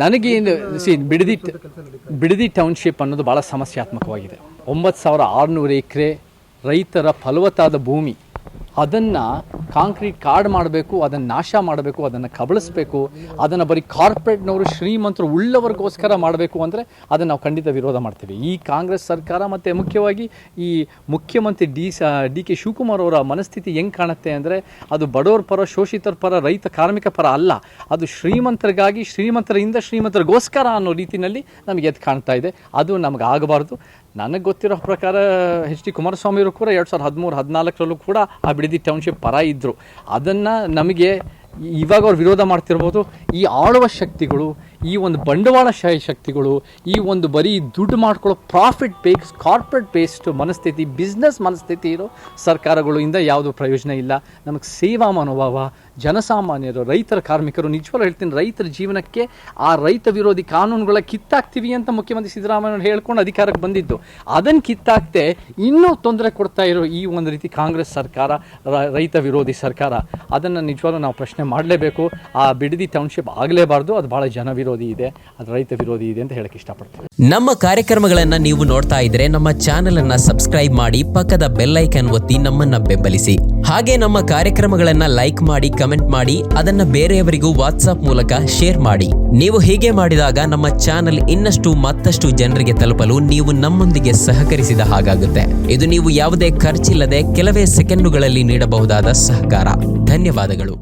ನನಗೇನು ಬಿಡದಿ ಟೌನ್ಶಿಪ್ ಅನ್ನೋದು ಭಾಳ ಸಮಸ್ಯಾತ್ಮಕವಾಗಿದೆ. 9,600 ಎಕರೆ ರೈತರ ಫಲವತ್ತಾದ ಭೂಮಿ, ಅದನ್ನು ಕಾಂಕ್ರೀಟ್ ಕಾರ್ಡ್ ಮಾಡಬೇಕು, ಅದನ್ನು ನಾಶ ಮಾಡಬೇಕು, ಅದನ್ನು ಕಬಳಿಸ್ಬೇಕು, ಅದನ್ನು ಬರೀ ಕಾರ್ಪೊರೇಟ್ನವರು ಶ್ರೀಮಂತರು ಉಳ್ಳವರಿಗೋಸ್ಕರ ಮಾಡಬೇಕು ಅಂದರೆ ಅದನ್ನು ನಾವು ಖಂಡಿತ ವಿರೋಧ ಮಾಡ್ತೀವಿ. ಈ ಕಾಂಗ್ರೆಸ್ ಸರ್ಕಾರ ಮತ್ತು ಮುಖ್ಯವಾಗಿ ಈ ಮುಖ್ಯಮಂತ್ರಿ ಡಿ ಕೆ ಶಿವಕುಮಾರ್ ಅವರ ಮನಸ್ಥಿತಿ ಹೆಂಗೆ ಕಾಣುತ್ತೆ ಅಂದರೆ ಅದು ಬಡವರ ಪರ, ಶೋಷಿತರ ಪರ, ರೈತ ಕಾರ್ಮಿಕ ಪರ ಅಲ್ಲ, ಅದು ಶ್ರೀಮಂತರಿಗಾಗಿ, ಶ್ರೀಮಂತರಿಂದ ಶ್ರೀಮಂತರಿಗೋಸ್ಕರ ಅನ್ನೋ ರೀತಿಯಲ್ಲಿ ನಮಗೆ ಎದ್ದು ಕಾಣ್ತಾ ಇದೆ. ಅದು ನಮಗೆ ಆಗಬಾರ್ದು. ನನಗೆ ಗೊತ್ತಿರೋ ಪ್ರಕಾರ HD ಕುಮಾರಸ್ವಾಮಿಯವರು ಕೂಡ 2013-14 ಕೂಡ ಆ ಬಿಡದಿ ಟೌನ್ಶಿಪ್ ಪರ ಇದ್ದರು. ಅದನ್ನು ನಮಗೆ ಇವಾಗ ಅವ್ರು ವಿರೋಧ ಮಾಡ್ತಿರ್ಬೋದು. ಈ ಆಳುವ ಶಕ್ತಿಗಳು, ಈ ಒಂದು ಬಂಡವಾಳಶಾಹಿ ಶಕ್ತಿಗಳು, ಈ ಒಂದು ಬರೀ ದುಡ್ಡು ಮಾಡ್ಕೊಳ್ಳೋ ಕಾರ್ಪೊರೇಟ್ ಬೇಸ್ಡ್ ಮನಸ್ಥಿತಿ, ಬಿಸ್ನೆಸ್ ಮನಸ್ಥಿತಿ ಇರೋ ಸರ್ಕಾರಗಳಿಂದ ಯಾವುದೂ ಪ್ರಯೋಜನ ಇಲ್ಲ. ನಮಗೆ ಸೇವಾ ಮನೋಭಾವ, ಜನಸಾಮಾನ್ಯರು, ರೈತರ ಕಾರ್ಮಿಕರು, ನಿಜವಾಗ್ಲೂ ಹೇಳ್ತೀನಿ, ರೈತರ ಜೀವನಕ್ಕೆ ಆ ರೈತ ವಿರೋಧಿ ಕಾನೂನುಗಳ ಕಿತ್ತಾಕ್ತೀವಿ ಅಂತ ಮುಖ್ಯಮಂತ್ರಿ ಸಿದ್ದರಾಮಯ್ಯ ಹೇಳ್ಕೊಂಡು ಅಧಿಕಾರಕ್ಕೆ ಬಂದಿದ್ದು, ಅದನ್ನು ಕಿತ್ತಾಕ್ತೆ ಇನ್ನೂ ತೊಂದರೆ ಕೊಡ್ತಾ ಇರೋ ಈ ಒಂದು ರೀತಿ ಕಾಂಗ್ರೆಸ್ ಸರ್ಕಾರ, ರೈತ ವಿರೋಧಿ ಸರ್ಕಾರ, ಅದನ್ನು ನಿಜವಾಗ್ಲೂ ನಾವು ಪ್ರಶ್ನೆ ಮಾಡಲೇಬೇಕು. ಆ ಬಿಡದಿ ಟೌನ್ಶಿಪ್ ಆಗಲೇಬಾರ್ದು. ಅದು ಭಾಳ ಜನ ವಿರೋಧಿ ಇದೆ, ಅದು ರೈತ ವಿರೋಧಿ ಇದೆ ಅಂತ ಹೇಳಕ್ಕೆ ಇಷ್ಟಪಡ್ತೀನಿ. ನಮ್ಮ ಕಾರ್ಯಕ್ರಮಗಳನ್ನು ನೀವು ನೋಡ್ತಾ ಇದ್ರೆ ನಮ್ಮ ಚಾನೆಲ್ ಅನ್ನ ಸಬ್ಸ್ಕ್ರೈಬ್ ಮಾಡಿ, ಪಕ್ಕದ ಬೆಲ್ ಐಕಾನ್ ಒತ್ತಿ ನಮ್ಮನ್ನ ಬೆಂಬಲಿಸಿ. ಹಾಗೆ ನಮ್ಮ ಕಾರ್ಯಕ್ರಮಗಳನ್ನ ಲೈಕ್ ಮಾಡಿ, ಕಮೆಂಟ್ ಮಾಡಿ, ಅದನ್ನ ಬೇರೆಯವರಿಗೂ ವಾಟ್ಸ್ಆಪ್ ಮೂಲಕ ಶೇರ್ ಮಾಡಿ. ನೀವು ಹೀಗೆ ಮಾಡಿದಾಗ ನಮ್ಮ ಚಾನೆಲ್ ಇನ್ನಷ್ಟು ಮತ್ತಷ್ಟು ಜನರಿಗೆ ತಲುಪಲು ನೀವು ನಮ್ಮೊಂದಿಗೆ ಸಹಕರಿಸಿದ ಹಾಗಾಗುತ್ತೆ. ಇದು ನೀವು ಯಾವುದೇ ಖರ್ಚಿಲ್ಲದೆ ಕೆಲವೇ ಸೆಕೆಂಡುಗಳಲ್ಲಿ ನೀಡಬಹುದಾದ ಸಹಕಾರ. ಧನ್ಯವಾದಗಳು.